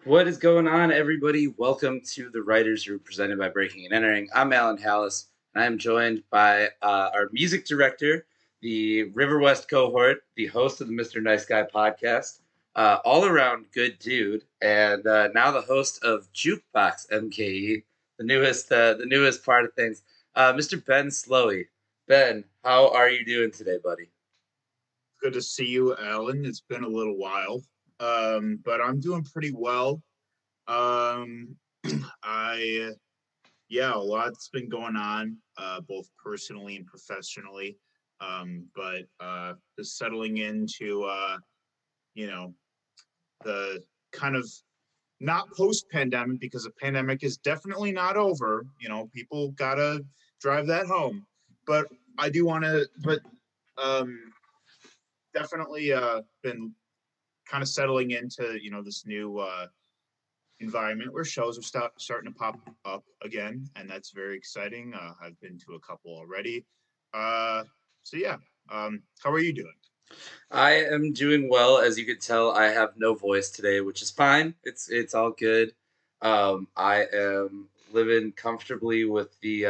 What is going on, everybody? Welcome to the Writers Room presented by Breaking and Entering. I'm Alan Hallis, and I'm joined by our music director, the River West cohort, the host of the Mr. Nice Guy podcast, all around good dude, and now the host of Jukebox MKE, the newest part of things, Mr. Ben Slowey. Ben, how are you doing today, buddy? Good to see you, Alan. It's been a little while, but I'm doing pretty well. Um, I yeah, a lot's been going on, both personally and professionally. But just settling into you know the kind of not post-pandemic because the pandemic is definitely not over. People gotta drive that home. But I do want to, but um, definitely been kind of settling into this new environment where shows are starting to pop up again, and that's very exciting. I've been to a couple already. So yeah, how are you doing? I am doing well. As you could tell, I have no voice today, which is fine. It's all good. I am living comfortably with the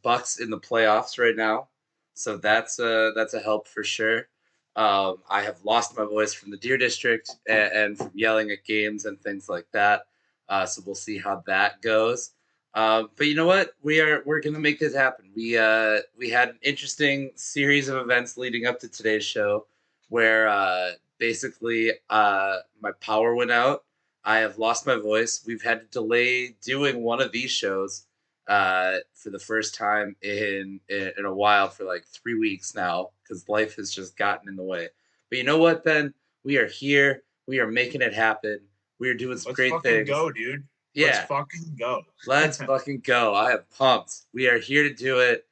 Bucks in the playoffs right now, so that's a help for sure. I have lost my voice from the Deer District and from yelling at games and things like that. So we'll see how that goes. But you know what? We're gonna make this happen. We had an interesting series of events leading up to today's show, where basically my power went out. I have lost my voice. We've had to delay doing one of these shows for the first time in a while, for like 3 weeks now, because life has just gotten in the way. But you know what, Ben? We are here. We are making it happen. We are doing some Let's great fucking things. go, dude. Let's Yeah, fucking go. let's fucking go. I am pumped. We are here to do it.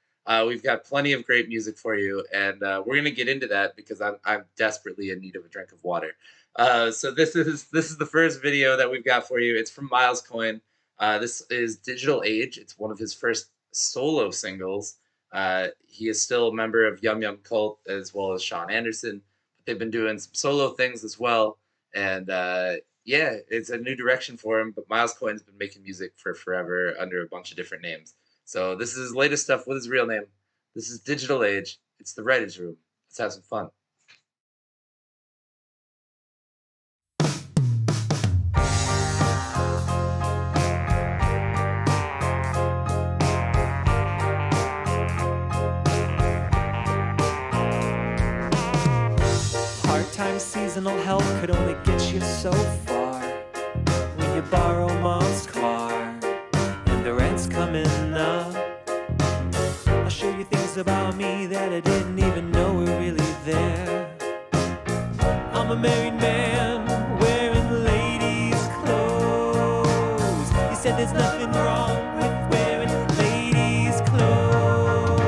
We've got plenty of great music for you, and we're gonna get into that because I'm desperately in need of a drink of water. So this is the first video that we've got for you. It's from Miles Coyne. This is Digital Age. It's one of his first solo singles. He is still a member of Yum Yum Cult as well as Sean Anderson. But they've been doing some solo things as well, and yeah, it's a new direction for him. But Miles Coyne's been making music for forever under a bunch of different names. So this is his latest stuff with his real name. This is Digital Age. It's the Writers Room. Let's have some fun. Part-time seasonal help could only get you so far. When you borrow mom's car and the rent's coming up, I'll show you things about me that I didn't even know were really there. I'm a married man wearing ladies' clothes. He said there's nothing wrong with wearing ladies' clothes.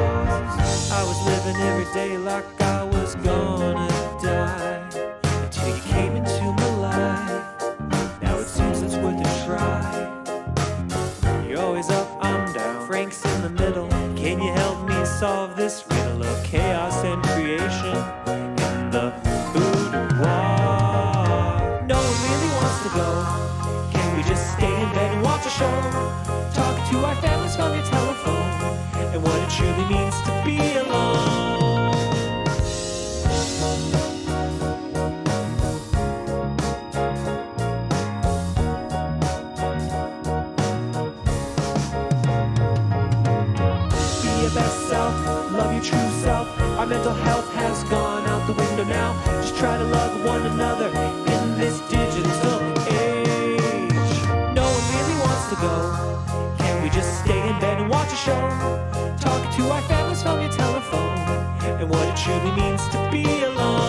I was living every day like I was gonna die until you came into my life. Now it seems it's worth a try. You're always up, I'm down. Frank's in the middle. Can you help me solve this riddle of chaos and creation in the boudoir? No one really wants to go. Can we just stay in bed and watch a show? Talk to our families from your telephone and what it truly means to be alone. Best self, love your true self. Our mental health has gone out the window now. Just try to love one another in this digital age. No one really wants to go. Can we just stay in bed and watch a show? Talk to our families from your telephone and what it truly means to be alone.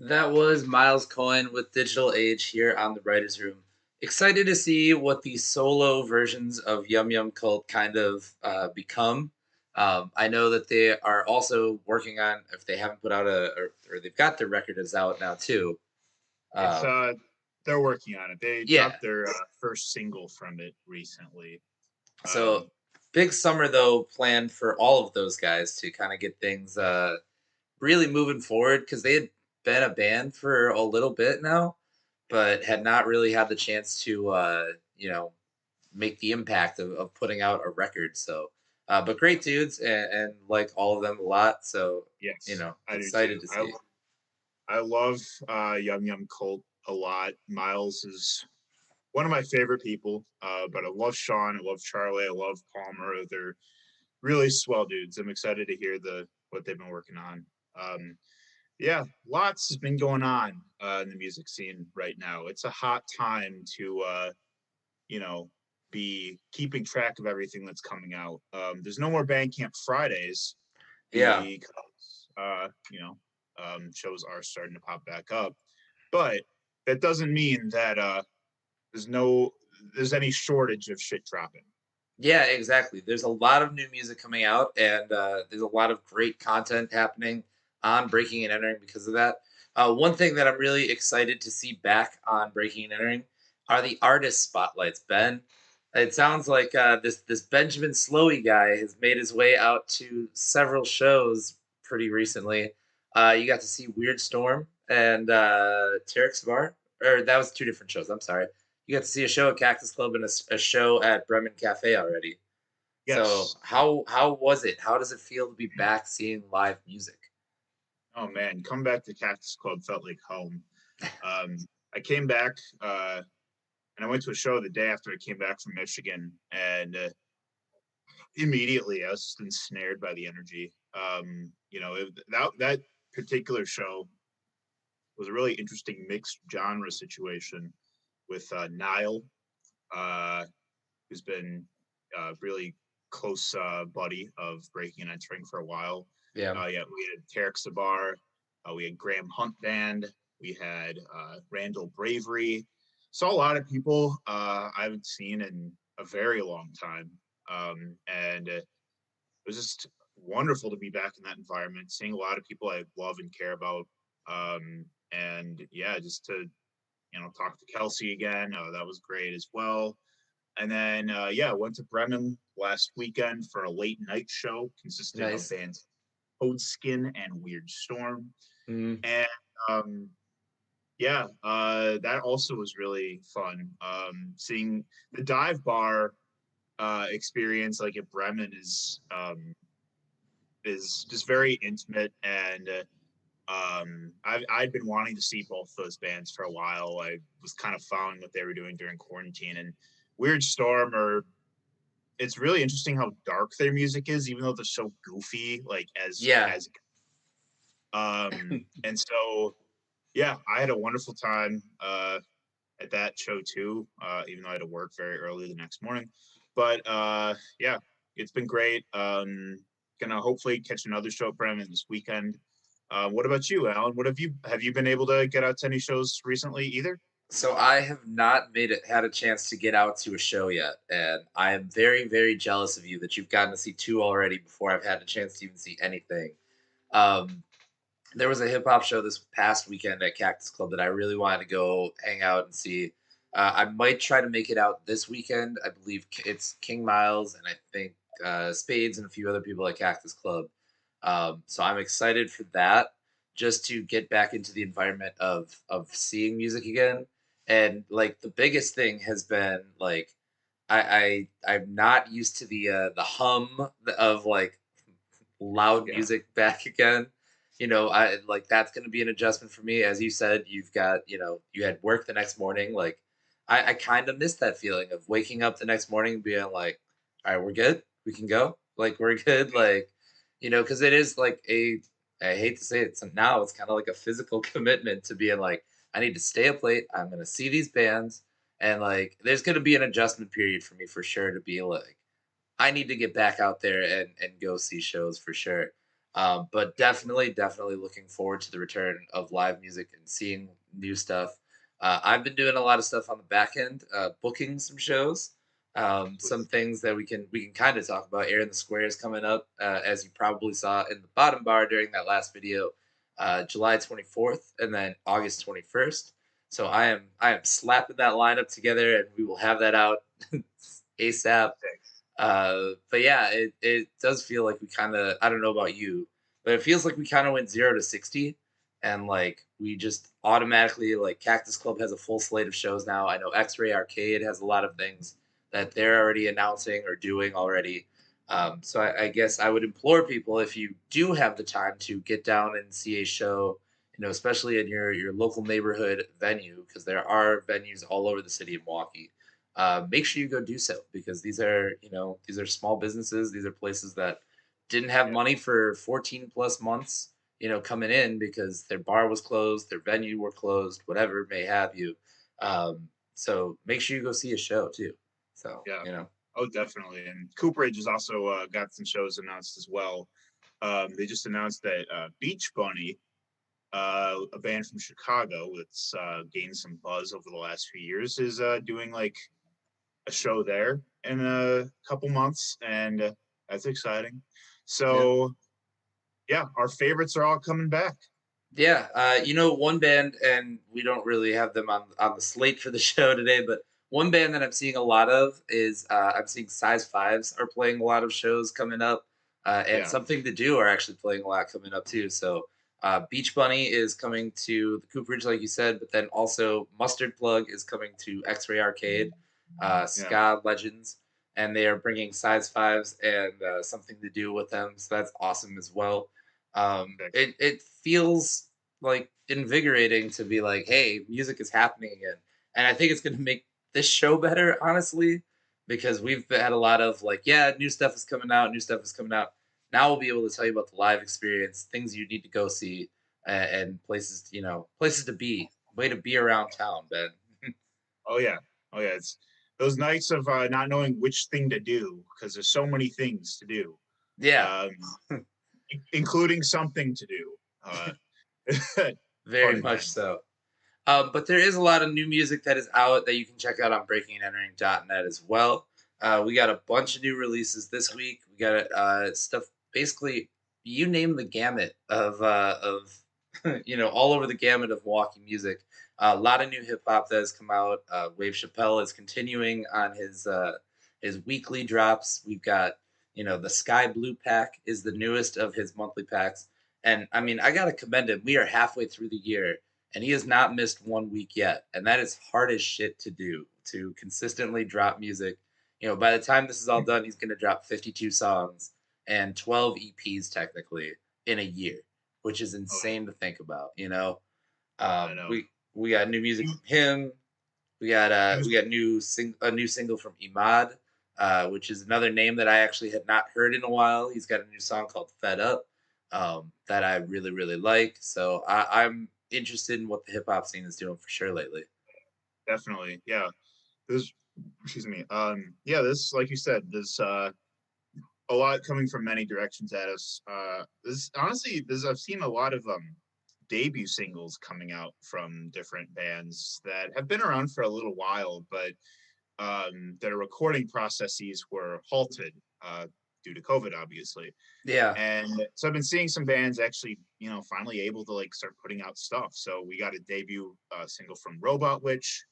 That was Miles Cohen with Digital Age here on the Writers Room. Excited to see what the solo versions of Yum Yum Cult kind of become. I know that they are also working on, if they haven't put out or they've got their record is out now too. It's Um, they're working on it. They yeah, dropped their first single from it recently. so Um, big summer though planned for all of those guys to kind of get things really moving forward because they had been a band for a little bit now, but had not really had the chance to, make the impact of putting out a record. So, but great dudes and like all of them a lot. So, yes, I do excited too. to see. I love Yum Yum Cult a lot. Miles is one of my favorite people, but I love Sean. I love Charlie. I love Palmer. They're really swell dudes. I'm excited to hear the what they've been working on. Um, yeah, lots has been going on in the music scene right now. It's a hot time to you know be keeping track of everything that's coming out. There's no more Bandcamp Fridays Yeah. because shows are starting to pop back up, but that doesn't mean that there's no there's any shortage of shit dropping. Yeah, exactly. There's a lot of new music coming out, and there's a lot of great content happening on Breaking and Entering because of that. One thing that I'm really excited to see back on Breaking and Entering are the artist spotlights. Ben, it sounds like this Benjamin Slowey guy has made his way out to several shows pretty recently. You got to see Weird Storm and Tarek's Bar, or that was two different shows. I'm sorry. You got to see a show at Cactus Club and a show at Bremen Cafe already. So Yes. how was it? How does it feel to be back seeing live music? Oh man, come back to Cactus Club felt like home. Um, I came back and I went to a show the day after I came back from Michigan, and immediately I was just ensnared by the energy. That particular show was a really interesting mixed genre situation with Nile, uh, who's been really close buddy of Breaking and Entering for a while. Yeah, Yeah, we had Tarek Sabar, we had Graham Hunt Band, we had Randall Bravery. Saw a lot of people I haven't seen in a very long time, and it was just wonderful to be back in that environment, seeing a lot of people I love and care about, and yeah, just to talk to Kelsey again. That was great as well. And then, yeah, went to Bremen last weekend for a late night show consisting of nice. bands Skin and Weird Storm. Mhm. And yeah, that also was really fun. Seeing the dive bar experience like at Bremen is just very intimate, and I'd been wanting to see both those bands for a while. I was kind of following what they were doing during quarantine, and Weird Storm are it's really interesting how dark their music is, even though they're so goofy, like Yeah, as and so yeah, I had a wonderful time at that show too, even though I had to work very early the next morning. But yeah, it's been great. Gonna hopefully catch another show at Bremen this weekend. What about you, Alan? What have you been able to get out to any shows recently either? so I have not made it had a chance to get out to a show yet, and I am very, very jealous of you that you've gotten to see two already before I've had a chance to even see anything. Um, there was a hip hop show this past weekend at Cactus Club that I really wanted to go hang out and see. I might try to make it out this weekend. I believe it's King Miles and I think Spades and a few other people at Cactus Club. So I'm excited for that, just to get back into the environment of seeing music again. And like the biggest thing has been like I'm not used to the hum of like loud Yeah, music back again. I like that's going to be an adjustment for me. As you said, you've got, you had work the next morning. Like, I kind of miss that feeling of waking up the next morning and being like, all right, we're good. We can go. Like, we're good. Like, because it is like I hate to say it, so now it's kind of like a physical commitment to being like, I need to stay up late. I'm going to see these bands. And like, there's going to be an adjustment period for me for sure to be like, I need to get back out there and go see shows for sure. But definitely looking forward to the return of live music and seeing new stuff. I've been doing a lot of stuff on the back end, booking some shows, some things that we can kind of talk about. Air in the Square is coming up, as you probably saw in the bottom bar during that last video, July 24th and then August 21st. So I am slapping that lineup together, and we will have that out ASAP. But yeah, it does feel like we kind of, I don't know about you, but it feels like we kind of went 0 to 60, and like we just automatically, like, Cactus Club has a full slate of shows now. I know X-Ray Arcade has a lot of things that they're already announcing or doing already. So I guess I would implore people, if you do have the time, to get down and see a show, especially in your local neighborhood venue, because there are venues all over the city of Milwaukee. Make sure you go do so, because these are small businesses. These are places that didn't have Yeah. money for 14 plus months, coming in because their bar was closed, their venue were closed, whatever may have you. So make sure you go see a show too. So, Yeah. Oh, definitely. And Cooperage has also got some shows announced as well. They just announced that Beach Bunny, a band from Chicago that's gained some buzz over the last few years, is doing like a show there in a couple months, and that's exciting. Yeah. So yeah, our favorites are all coming back. Yeah, one band, and we don't really have them on the slate for the show today, but one band that I'm seeing a lot of is, I'm seeing Size Fives are playing a lot of shows coming up, and Yeah, Something to Do are actually playing a lot coming up too. So, Beach Bunny is coming to the Cooperage, like you said, but then also Mustard Plug is coming to X-Ray Arcade, yeah. Ska Legends, and they are bringing Size Fives and Something to Do with them. So that's awesome as well. Okay. It feels like invigorating to be like, hey, music is happening again, and I think it's going to make this show better, honestly, because we've had a lot of like, yeah, new stuff is coming out, new stuff is coming out. Now we'll be able to tell you about the live experience, things you need to go see, and places, places to be. Way to be around town, Ben. Oh yeah, oh yeah. It's those nights of not knowing which thing to do because there's so many things to do, Yeah, um, including something to do. Uh, Fun very much intended. so. But there is a lot of new music that is out that you can check out on breakingandentering.net as well. We got a bunch of new releases this week. We got stuff, basically, you name the gamut of all over the gamut of Milwaukee music. A lot of new hip hop that has come out. Wave Chappelle is continuing on his weekly drops. We've got, the Sky Blue pack is the newest of his monthly packs. And I mean, I gotta commend him. We are halfway through the year, and he has not missed 1 week yet, and that is hard as shit to do, to consistently drop music. By the time this is all done, he's going to drop 52 songs and 12 EPs technically in a year, which is Oh, insane to think about. I know. We got new music You, from him. We got you, a new single from Imad, which is another name that I actually had not heard in a while. He's got a new song called Fed Up, that I really like. So I'm interested in what the hip hop scene is doing for sure lately. definitely, yeah. This, excuse me. Yeah, this, like you said, there's a lot coming from many directions at us. This honestly, this I've seen a lot of debut singles coming out from different bands that have been around for a little while, but their recording processes were halted due to COVID, obviously. Yeah. And so I've been seeing some bands actually, finally able to like start putting out stuff. So we got a debut single from Robot Witch.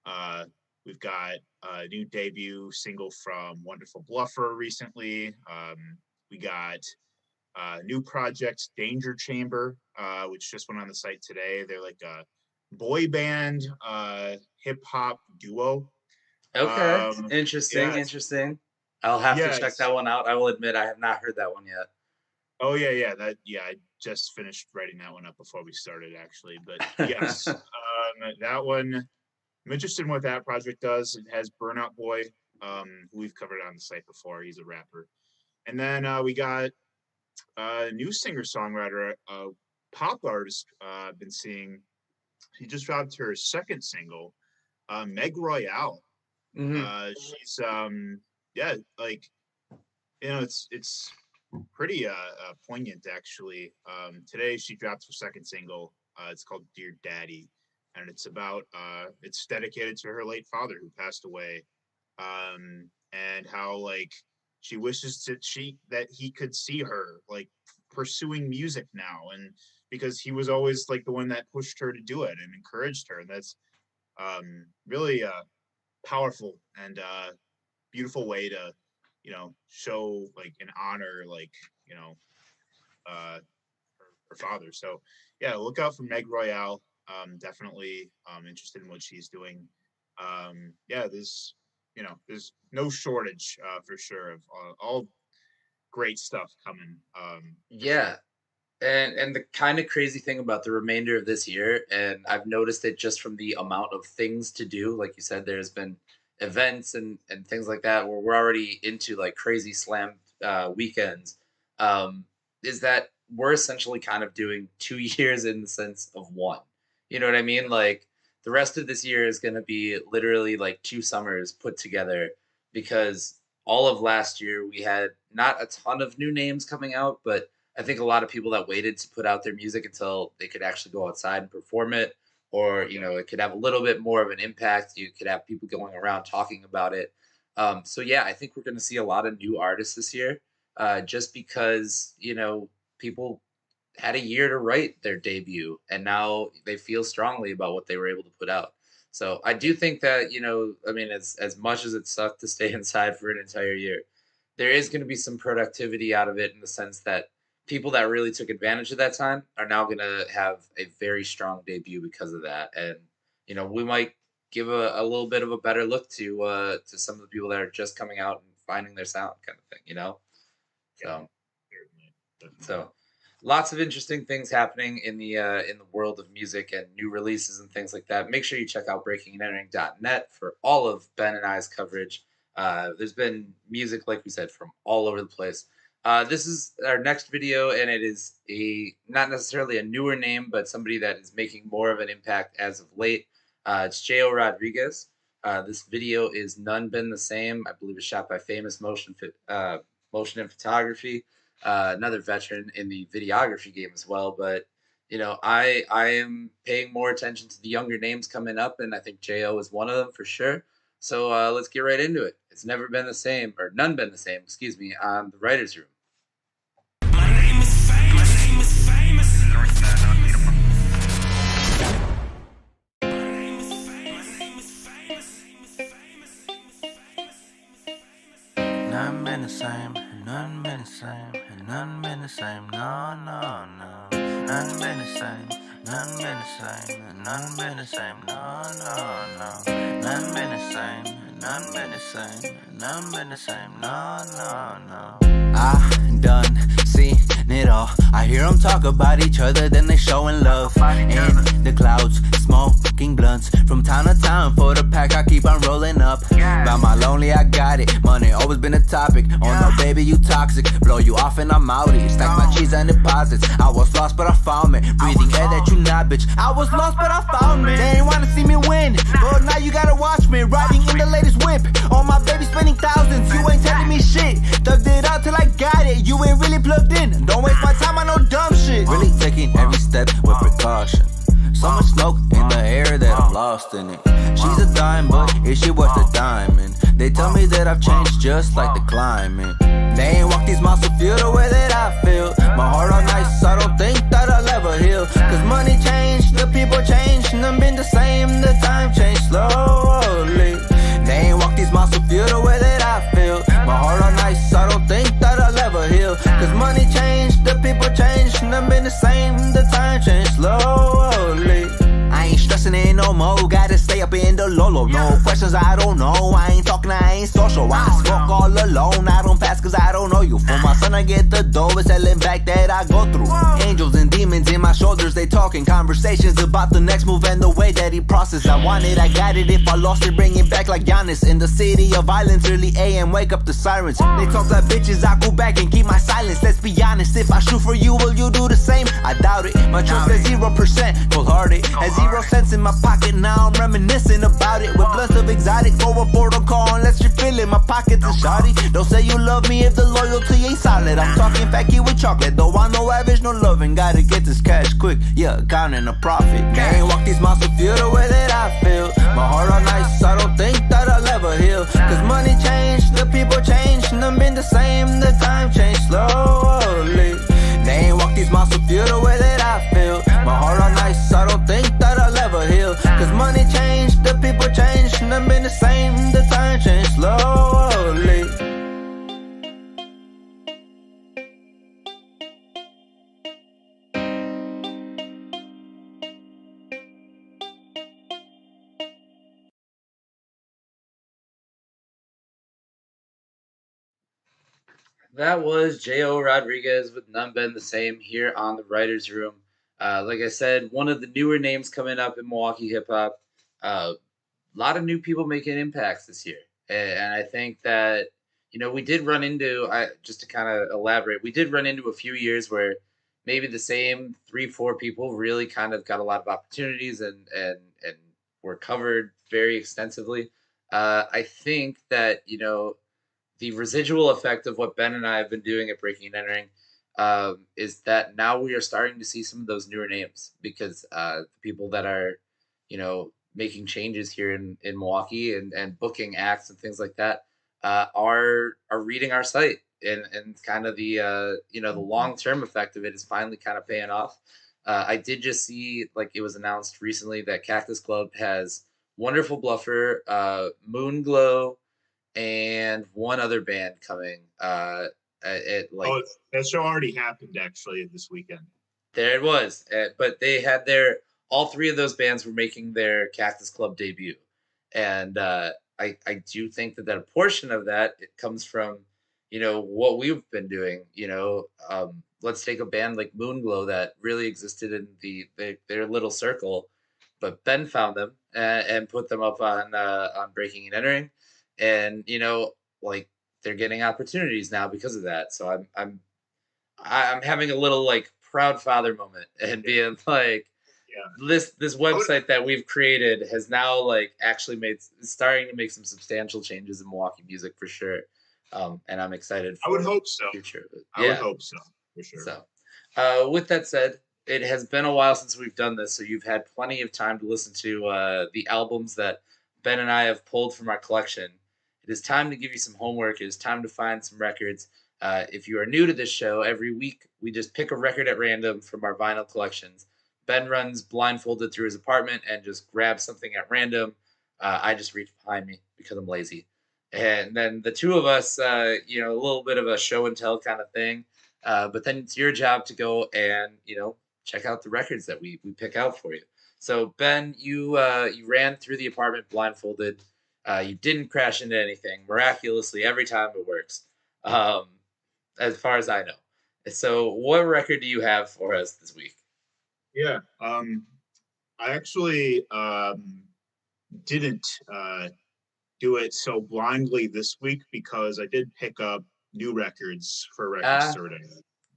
Uh, we've got a new debut single from Wonderful Bluffer recently. We got new project Danger Chamber, which just went on the site today. They're like a boy band hip hop duo. Okay. Um, Interesting. yeah, it's, Interesting. I'll have to yeah, check it's that one out. I will admit I have not heard that one yet. Oh yeah, yeah. I just finished writing that one up before we started, actually. But yes, that one. I'm interested in what that project does. It has Burnout Boy, who we've covered on the site before. He's a rapper, and then we got a new singer songwriter, pop artist. I've been seeing. She just dropped her second single, Meg Royale. Hmm. She's yeah, like it's pretty poignant actually. Today she dropped her second single. It's called Dear Daddy, and it's about it's dedicated to her late father who passed away, and how like she wishes that he could see her like pursuing music now, and because he was always like the one that pushed her to do it and encouraged her, and that's really powerful and beautiful way to show like and honor like her father. So yeah, look out for Meg Royale. Definitely interested in what she's doing. Yeah, there's no shortage for sure of all great stuff coming. Yeah. And the kind of crazy thing about the remainder of this year, and I've noticed it just from the amount of things to do, like you said, there's been events and things like that where we're already into like crazy slam weekends, is that we're essentially kind of doing 2 years in the sense of one. You know what I mean? Like the rest of this year is going to be literally like 2 summers put together because all of last year we had not a ton of new names coming out, but I think a lot of people that waited to put out their music until they could actually go outside and perform it, or it could have a little bit more of an impact. You could have people going around talking about it. So yeah, I think we're going to see a lot of new artists this year, just because people had a year to write their debut, and now they feel strongly about what they were able to put out. So I do think that I mean, as much as it sucked to stay inside for an entire year, there is going to be some productivity out of it in the sense that people that really took advantage of that time are now going to have a very strong debut because of that. And we might give a little bit of a better look to some of the people that are just coming out and finding their sound, kind of thing. Yeah, So definitely. so lots of interesting things happening in the world of music and new releases and things like that. Make sure you check out breakingandentering.net for all of Ben and I's coverage. There's been music, like we said, from all over the place. This is our next video, and it is not necessarily a newer name, but somebody that is making more of an impact as of late. It's J.O. Rodriguez. This video is None Been the Same. I believe it's shot by Famous Motion and Photography, another veteran in the videography game as well. But I am paying more attention to the younger names coming up, and I think J.O. is one of them for sure. So let's get right into it. It's never been the same, or none been the same, excuse me, on the writer's room. My name is famous. My name is famous. None been the same, none been the same, none been the same, no, no, no. None been the same, none been the same, none been the same, no, no, no. None been the same, none been the same, none been the same, no, no, no. I done seen it all. I hear them talk about each other, then they showing love in the clouds, smoking blunts from town to town. For the pack, I keep on rolling up. By my lonely, I got it. Money always been a topic. Oh no, baby, you toxic. Blow you off and I'm outie. Stack my cheese and deposits. I was lost, but I found me. Breathing air that you not, bitch. I was lost, but I found me. They ain't wanna see me win, but now you gotta watch me. Riding in the latest whip. All my baby spending thousands. You ain't telling me shit. Thugged it out till I got it. You ain't really plugged in. Don't waste my time on no dumb shit. Really taking every step with precaution. So much smoke in the air that I'm lost in it. She's a dime, but is she worth a diamond? They tell me that I've changed just like the climate. They ain't walk these miles to feel the way that I feel. My heart on ice, I don't think that I'll ever heal. Cause money changed, the people changed, none been the same, the time changed slowly. They ain't walk these miles to feel the way that I feel. My heart on ice, I don't think that I'll ever heal. Cause money changed, the people changed, none been the same, the time changed slowly. I ain't stressing it no more, gotta stay up in the low. No questions, I don't know, I ain't talking, I ain't social. I smoke all alone, I don't pass cause I don't know you. For my son I get the dough, it's selling back that I go through. Angels and demons in my shoulders, they talking conversations about the next move and the way that he processed. I want it, I got it, if I lost it, bring it back like Giannis. In the city of violence, early AM, wake up the sirens. They talk like bitches, I go back and keep my silence. Let's be honest, if I shoot for you, will you do the same? I doubt it, my trust is 0%, full hearted. Has 0 cents in my pocket. Now I'm reminiscing about it. With blunts of exotic for a portal call unless you feel it. My pockets are shoddy. Don't say you love me if the loyalty ain't solid. I'm talking fatty with chocolate. Though I know average, no loving. Gotta get this cash quick. Yeah, counting a profit. Can't walk these miles to feel the way that I feel. My heart on ice, I don't think that I'll ever heal. Cause money changed, the people changed. None been the same, the time changed slowly. They ain't walk these miles to feel the way that I feel. My heart on ice, I don't think that I'll ever heal. Cause money changed, the people changed. None been the same, the time changed slowly. That was J.O. Rodriguez with None Been the Same here on the Writers Room. Like I said, one of the newer names coming up in Milwaukee hip hop. A lot of new people making impacts this year. And I think that, we did run into, just to kind of elaborate, we did run into a few years where maybe the same 3, 4 people really kind of got a lot of opportunities and were covered very extensively. I think that, the residual effect of what Ben and I have been doing at Breaking and Entering is that now we are starting to see some of those newer names because the people that are, making changes here in Milwaukee and booking acts and things like that are reading our site and kind of the long term effect of it is finally kind of paying off. I did just see like it was announced recently that Cactus Club has Wonderful Bluffer, Moonglow, and one other band coming. That show already happened actually this weekend. There it was, but they had all three of those bands were making their Cactus Club debut, and I do think that a portion of that it comes from what we've been doing. Let's take a band like Moonglow that really existed in their little circle, but Ben found them and put them up on Breaking and Entering, and like they're getting opportunities now because of that. So I'm having a little like proud father moment and being like, this website that we've created has now like actually starting to make some substantial changes in Milwaukee music for sure. And I'm excited for I would hope so. the future of it. I would hope so, for sure. So, with that said, it has been a while since we've done this, so you've had plenty of time to listen to the albums that Ben and I have pulled from our collection. It is time to give you some homework. It is time to find some records. If you are new to this show, every week we just pick a record at random from our vinyl collections. Ben runs blindfolded through his apartment and just grabs something at random. I just reach behind me because I'm lazy. And then the two of us, a little bit of a show and tell kind of thing. But then it's your job to go and, check out the records that we pick out for you. So, Ben, you ran through the apartment blindfolded. You didn't crash into anything. Miraculously, every time it works. As far as I know. So what record do you have for us this week? Yeah. I actually didn't do it so blindly this week because I did pick up new records for Record Store Day.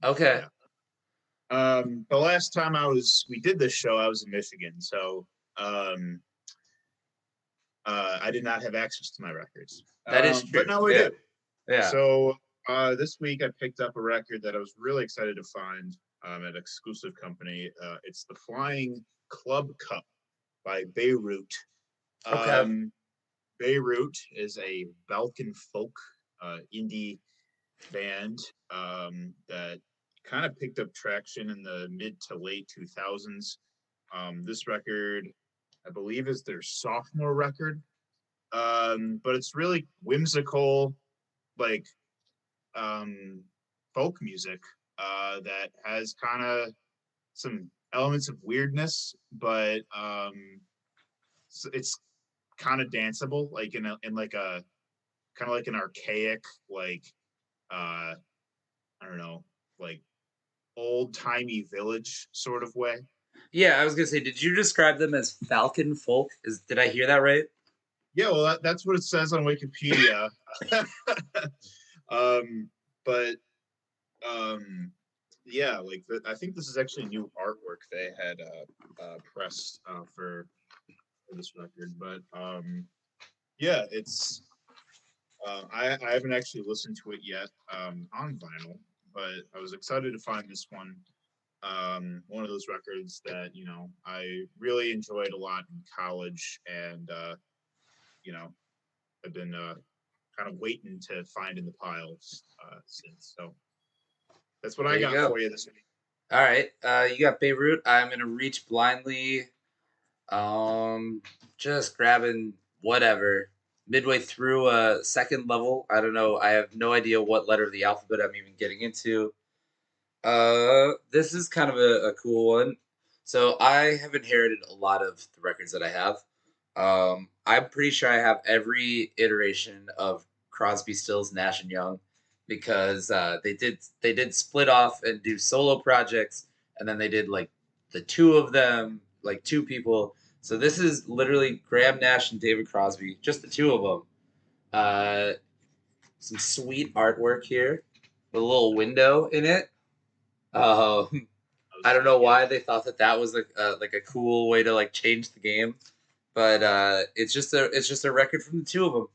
Okay. Yeah. The last time we did this show, I was in Michigan, so I did not have access to my records. That is true. But now we do. Yeah. So this week I picked up a record that I was really excited to find at Exclusive Company. It's the Flying Club Cup by Beirut. Okay. Beirut is a Balkan folk indie band that kind of picked up traction in the mid to late 2000s. This record, I believe, is their sophomore record, but it's really whimsical, like folk music that has kind of some elements of weirdness, but it's kind of danceable, like in like a kind of like an archaic, like I don't know, like old timey village sort of way. Yeah, I was gonna say, did you describe them as Falcon folk? Did I hear that right? Yeah, well, that's what it says on Wikipedia. But yeah, like I think this is actually new artwork they had pressed for for this record, but yeah, it's I haven't actually listened to it yet on vinyl, but I was excited to find this one. One of those records that I really enjoyed a lot in college, and I've been kind of waiting to find in the piles since. So that's what There I you got go. for you this week. All right, you got Beirut. I'm gonna reach blindly. Just grabbing whatever midway through a second level. I don't know. I have no idea what letter of the alphabet I'm even getting into. This is kind of a cool one. So I have inherited a lot of the records that I have. I'm pretty sure I have every iteration of Crosby, Stills, Nash and Young because they did split off and do solo projects, and then they did like the two of them, like two people. So this is literally Graham Nash and David Crosby, just the two of them. Some sweet artwork here with a little window in it. I don't know why they thought that was like a cool way to like change the game, but it's just a record from the two of them,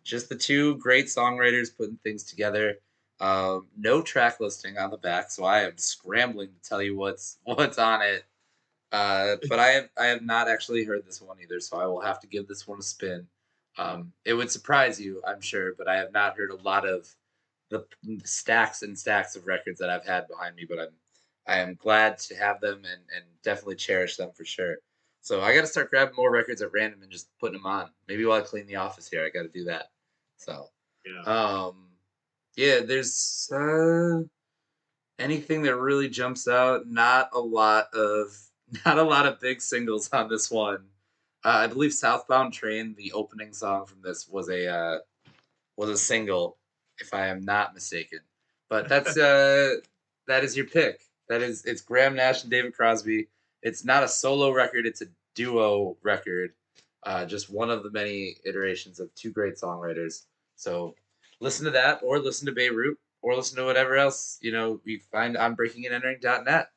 just the two great songwriters putting things together. No track listing on the back, so I am scrambling to tell you what's on it. But I have not actually heard this one either, so I will have to give this one a spin. It would surprise you, I'm sure, but I have not heard a lot of the stacks and stacks of records that I've had behind me, but I am glad to have them and definitely cherish them for sure. So I got to start grabbing more records at random and just putting them on. Maybe while I clean the office here, I got to do that. So, yeah, there's anything that really jumps out. Not a lot of big singles on this one. I believe "Southbound Train," the opening song from this, was a single, if I am not mistaken. But that's that is your pick. It's Graham Nash and David Crosby. It's not a solo record; it's a duo record. Just one of the many iterations of two great songwriters. So listen to that, or listen to Beirut, or listen to whatever else we find on breakingandentering.net.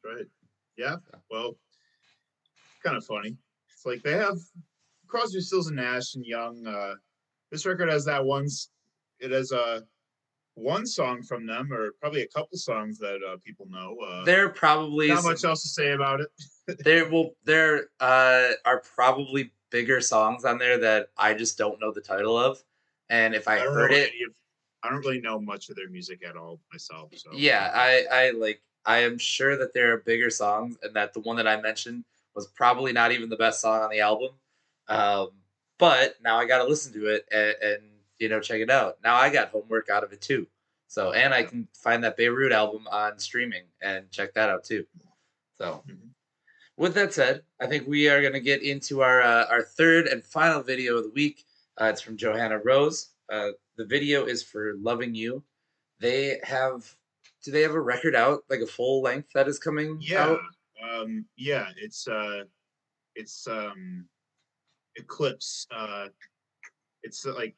Right. Yeah. Well, kind of funny. It's like they have Crosby, Stills, and Nash and Young. This record has that one. It has one song from them, or probably a couple songs that people know. There probably not much else to say about it. there are probably bigger songs on there that I just don't know the title of, and if I heard it, I don't really know much of their music at all myself. So yeah, I am sure that there are bigger songs, and that the one that I mentioned was probably not even the best song on the album. But now I got to listen to it and check it out. Now I got homework out of it too. So, and I can find that Beirut album on streaming and check that out too. So, with that said, I think we are going to get into our third and final video of the week. It's from Johanna Rose. The video is for "Loving You." Do they have a record out, like a full length that is coming out? Yeah, it's Eclipse. It's like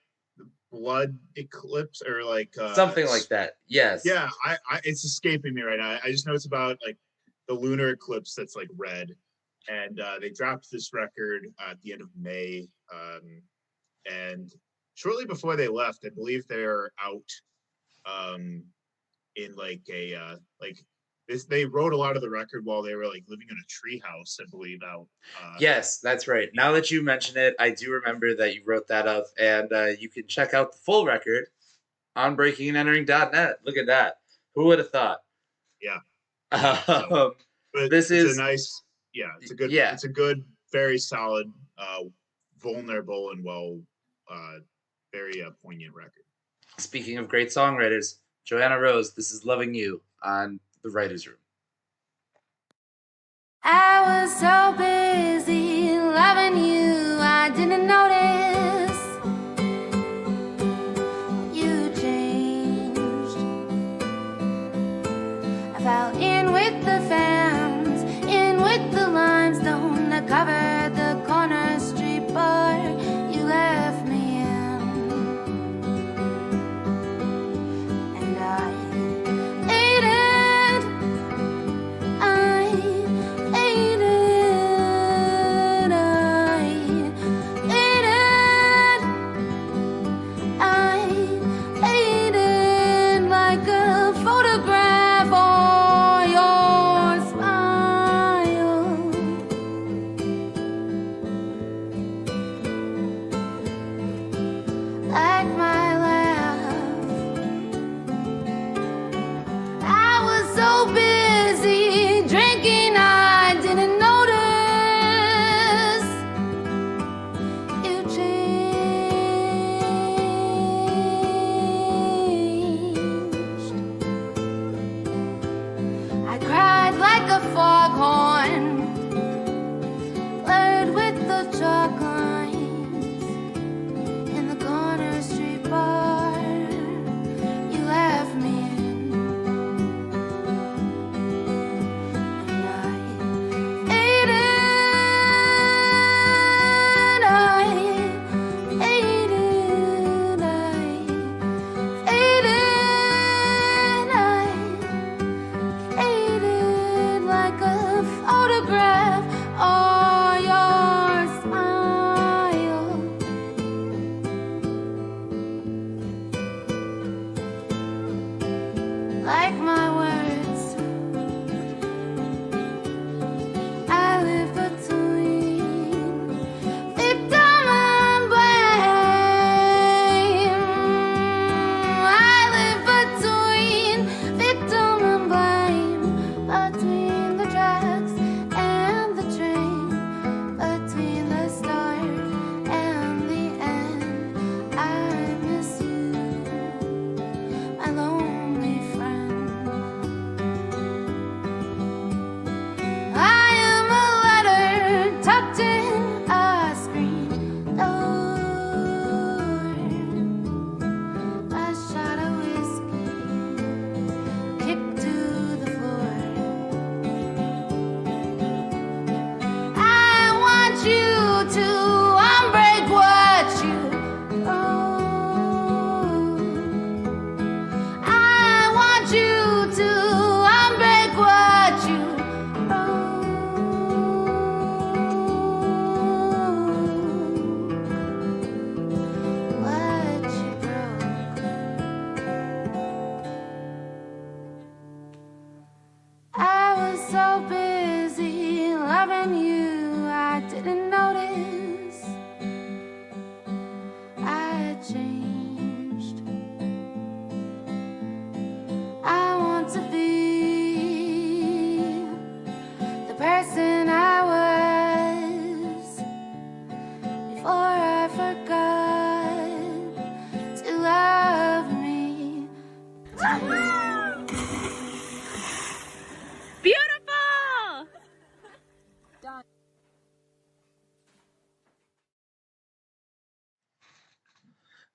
Blood Eclipse, or like something like that. Yes. Yeah, I it's escaping me right now. I just know it's about like the lunar eclipse that's like red, and they dropped this record at the end of May, and shortly before they left, I believe they're out in like a they wrote a lot of the record while they were like living in a treehouse, I believe, out. Yes, that's right. Now that you mention it, I do remember that you wrote that up, and you can check out the full record on breakingandentering.net. Look at that. Who would have thought? Yeah. But this is a nice. Yeah, it's a good. Yeah. It's a good, very solid, vulnerable, and very poignant record. Speaking of great songwriters, Johanna Rose, this is "Loving You" on The Writer's Room. I was so busy loving you, I didn't notice you changed. I fell in with the fans, in with the limestone that covered the corner street bar you left me in. And I ate it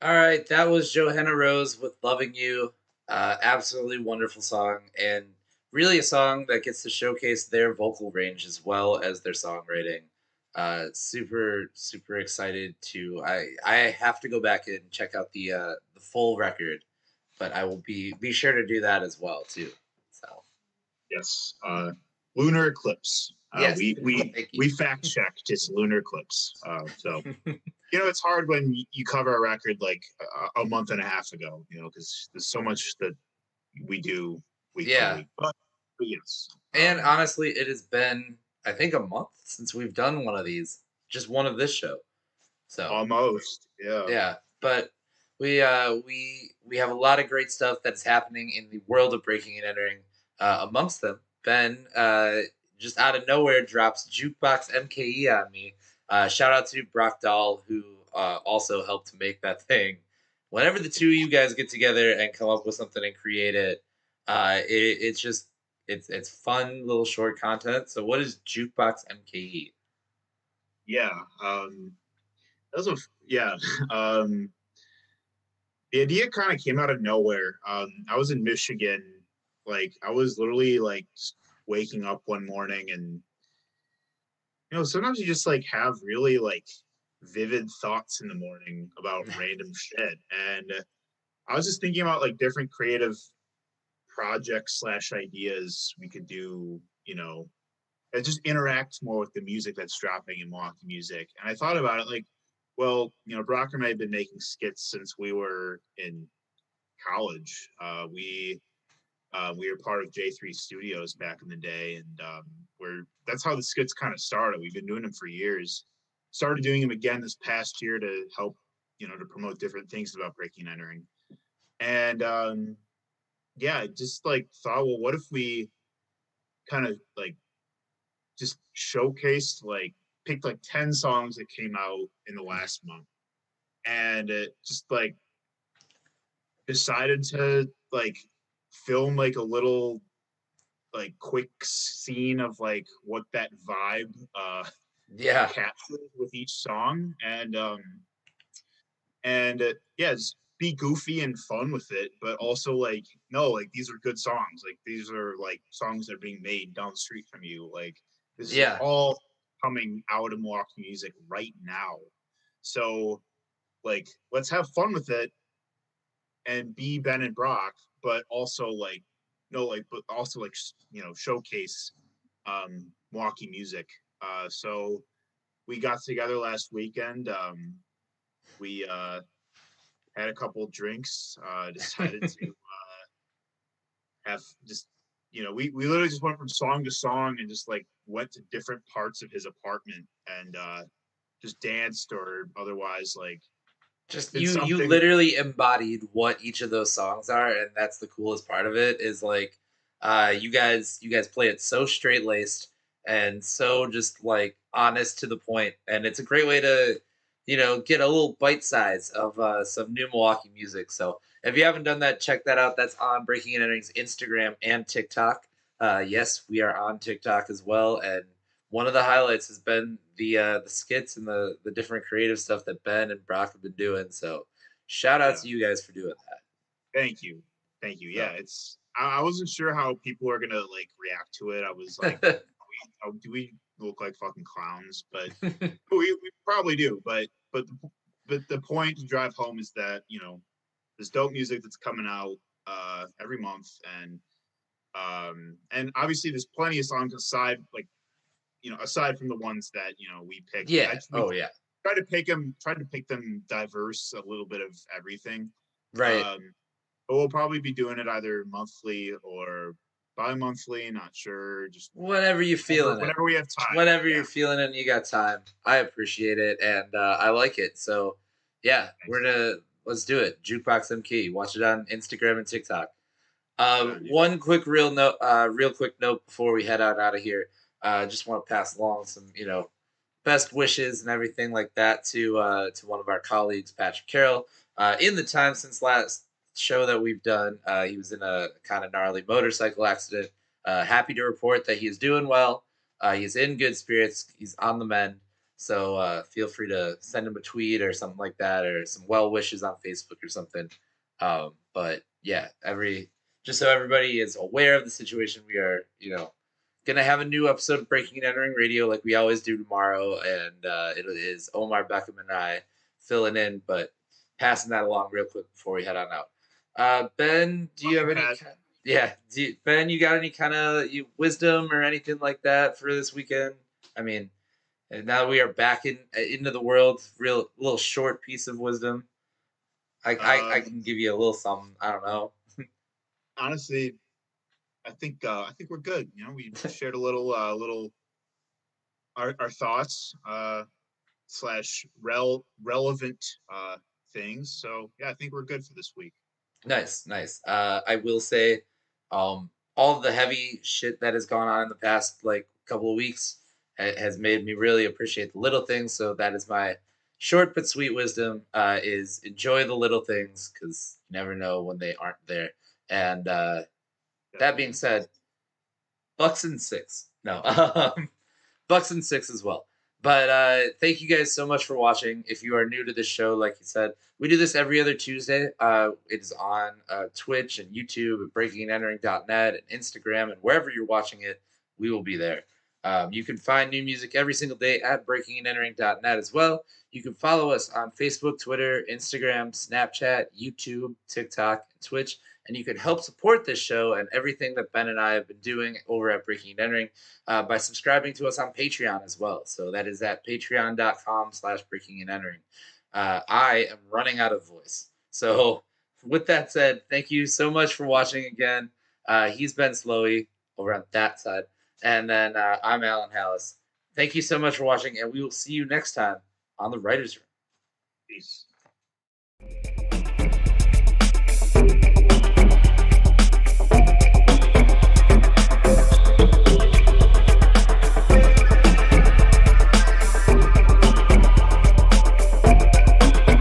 All right, that was Johanna Rose with "Loving You." Absolutely wonderful song, and really a song that gets to showcase their vocal range as well as their songwriting. Super excited to. I have to go back and check out the full record, but I will be sure to do that as well too. So Yes. Lunar eclipse. yes, thank you. We fact checked it's lunar eclipse. So it's hard when you cover a record like a month and a half ago. Because there's so much that we do week by Yeah, week. But yes. and honestly, it has been I think a month since we've done one of these, just one of this show. So Almost. Yeah. yeah, but we have a lot of great stuff that's happening in the world of breaking and entering. Amongst them, Ben just out of nowhere drops Jukebox MKE on me. Shout out to Brock Dahl who also helped to make that thing. Whenever the two of you guys get together and come up with something and create it, it's just it's fun little short content. So what is Jukebox MKE? Yeah. That was yeah. Um, the idea kind of came out of nowhere. I was in Michigan. Like I was literally like just waking up one morning, and sometimes you just like have really like vivid thoughts in the morning about random shit. And I was just thinking about like different creative projects slash ideas we could do, that just interact more with the music that's dropping in Milwaukee music. And I thought about it like, well, Brock and I have been making skits since we were in college. We were part of J3 Studios back in the day, and that's how the skits kind of started. We've been doing them for years. Started doing them again this past year to help, to promote different things about breaking and entering. And yeah, I just like thought, well, what if we kind of like just showcased like picked like 10 songs that came out in the last month, and it just like decided to like film like a little like quick scene of like what that vibe Yeah, captures with each song. And yeah, just be goofy and fun with it, but also like no, like these are good songs, like these are like songs that are being made down the street from you, like this is yeah, all coming out of Milwaukee music right now. So like let's have fun with it and be Ben and Brock, but also like no, like but also like showcase Milwaukee music. So we got together last weekend. We had a couple drinks. Decided to have just we literally just went from song to song and just like went to different parts of his apartment and just danced or otherwise like just did you something. literally embodied what each of those songs are, and that's the coolest part of it is like you guys play it so straight laced and so just like honest to the point, and it's a great way to get a little bite size of some new Milwaukee music. So if you haven't done that, check that out. That's on Breaking and Entering's Instagram and TikTok. Yes, we are on TikTok as well, and one of the highlights has been the skits and the different creative stuff that Ben and Brock have been doing. So shout out Yeah, to you guys for doing thank you, thank you. Yeah, that. it's I wasn't sure how people are gonna like react to it. I was like, So do we look like fucking clowns? But we probably do. But the point to drive home is that there's dope music that's coming out every month, and obviously there's plenty of songs aside like aside from the ones that we picked. yeah, We oh yeah, tried to pick them diverse, a little bit of everything. right. Um, but we'll probably be doing it either monthly or bi-monthly, not sure. Just Whenever you're feeling it, whenever we have time. whenever Yeah, you're feeling it and you got time, I appreciate it and I like it. So yeah, thanks. let's do it. Jukebox MK. Watch it on Instagram and TikTok. Good idea. One quick real quick note before we head out of here. Just want to pass along some best wishes and everything like that to one of our colleagues, Patrick Carroll. In the time since last show that we've done, he was in a kind of gnarly motorcycle accident. Happy to report that he is doing well. He's in good spirits. He's on the mend. So feel free to send him a tweet or something like that, or some well wishes on Facebook or something. But yeah, just so everybody is aware of the situation, we are, gonna have a new episode of Breaking and Entering Radio like we always do tomorrow, and it is Omar Beckham and I filling in, but passing that along real quick before we head on out. Ben, do you have any? Yeah, Ben, you got any kind of wisdom or anything like that for this weekend? I mean, and now that we are back into the world, real little short piece of wisdom. I can give you a little something. I don't know. Honestly, I think we're good. We shared a little our thoughts slash relevant things. So yeah, I think we're good for this week. Nice. I will say, all of the heavy shit that has gone on in the past couple of weeks has made me really appreciate the little things. So that is my short but sweet wisdom: is enjoy the little things, because you never know when they aren't there. And that being said, Bucks and 6. No, Bucks and 6 as well. But thank you guys so much for watching. If you are new to this show, like you said, we do this every other Tuesday. It is on Twitch and YouTube at breakingandentering.net and Instagram, and wherever you're watching it, we will be there. You can find new music every single day at breakingandentering.net as well. You can follow us on Facebook, Twitter, Instagram, Snapchat, YouTube, TikTok, and Twitch. And you can help support this show and everything that Ben and I have been doing over at Breaking and Entering by subscribing to us on Patreon as well. So that is at patreon.com/breaking and entering. I am running out of voice. So with that said, thank you so much for watching again. He's Ben Slowey over on that side. And then I'm Alan Hallis. Thank you so much for watching, and we will see you next time on the Writers' Room. Peace.